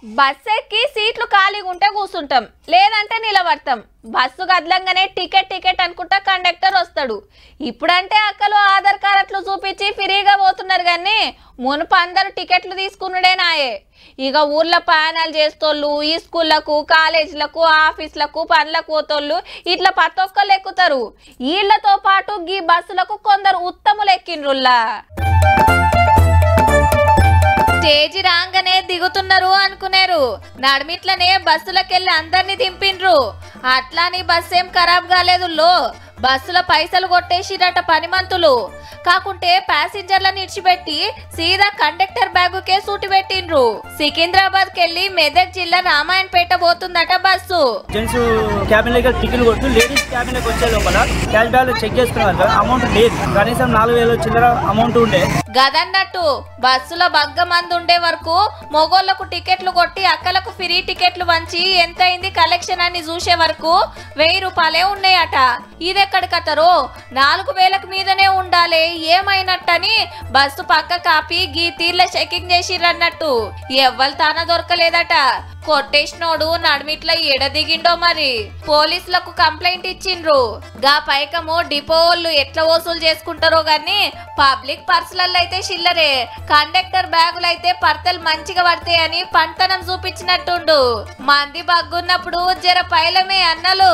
Bus ఎక్కి సీట్లు ఖాళీగా ఉంటే కూర్చుంటాం, లేదంటే నిలబడతాం. బస్సు కదలంగానే టికెట్ అనుకుంటా కండక్టర్ వస్తాడు. ఇప్పుడంటే అక్కలు ఆధార్ కార్డులు చూపించి ఫ్రీగా పోతున్నారు, కానీ మునుపు అందరూ టికెట్లు తీసుకున్నాడేనాయే. ఇక ఊర్లో ప్రయాణాలు చేస్తోళ్ళు, ఈ స్కూళ్లకు, కాలేజీలకు, ఆఫీసులకు, పనులకు పోతోళ్ళు ఇట్లా ప్రతి ఒక్కళ్ళు ఎక్కుతారు. వీళ్లతో పాటు గీ బస్సులకు కొందరు ఉత్తములు ఎక్కిండ్రుల్లా. స్టేజి రాగానే దిగుతున్నారు అనుకునేరు, నడిమిట్లనే బస్సులకెళ్ళి అందరినీ దింపిండ్రు. అట్లాని బస్సు ఏం ఖరాబ్ కాలేదు లో, బస్సుల పైసలు కొట్టేసిరట పనిమంతులు. కాకుంటే ప్యాసింజర్లను ఇడిచిపెట్టి సీదా కండక్టర్ బ్యాగుకే సూటి పెట్టిండ్రు. సికింద్రాబాద్ కెళ్లి మెదక్ జిల్లా రామాయణపేట పోతుందట బస్సు. జెంట్స్ క్యాబిన్ లో టికెట్ కొట్టు, లేడీస్ క్యాబిన్ లోకి వచ్చే లోపల క్యాష్ బ్యాగ్ చెక్ చేసుకున్నారు, అమౌంట్ లేదు, కనీసం 4000 చిల్లర అమౌంట్ ఉండే. గదన్నట్టు బస్సులో బగ్గ మంది ఉండే వరకు మొగోళ్లకు టికెట్లు కొట్టి అక్కలకు ఫ్రీ టికెట్లు వంచి ఎంత అయింది కలెక్షన్ అని చూసే వరకు 1000 రూపాయలే ఉన్నాయట. ఇదెక్కడ కథరో, 4000కు మీదనే ఉండాలి ఏమైనట్టని బస్సు పక్క కాపీ గీ తీర్ల చెకింగ్ చేసిరన్నట్టు. ఎవ్వరు తాన దొరకలేదట. కొట్టేసినోడు నడిమిట్ల ఎడ దిగిండో మరి. పోలీసులకు కంప్లైంట్ ఇచ్చిండ్రు. గా పైకము డిపో వాళ్ళు ఎట్లా వసూలు చేసుకుంటారో గాని పబ్లిక్ పర్సులలో అయితే చిల్లరే, కండక్టర్ బ్యాగులైతే పర్తలు మంచిగా పడతాయని పంటనం చూపించినట్టుండు. మంది బగ్గున్నప్పుడు జర పైలమే అన్నలు.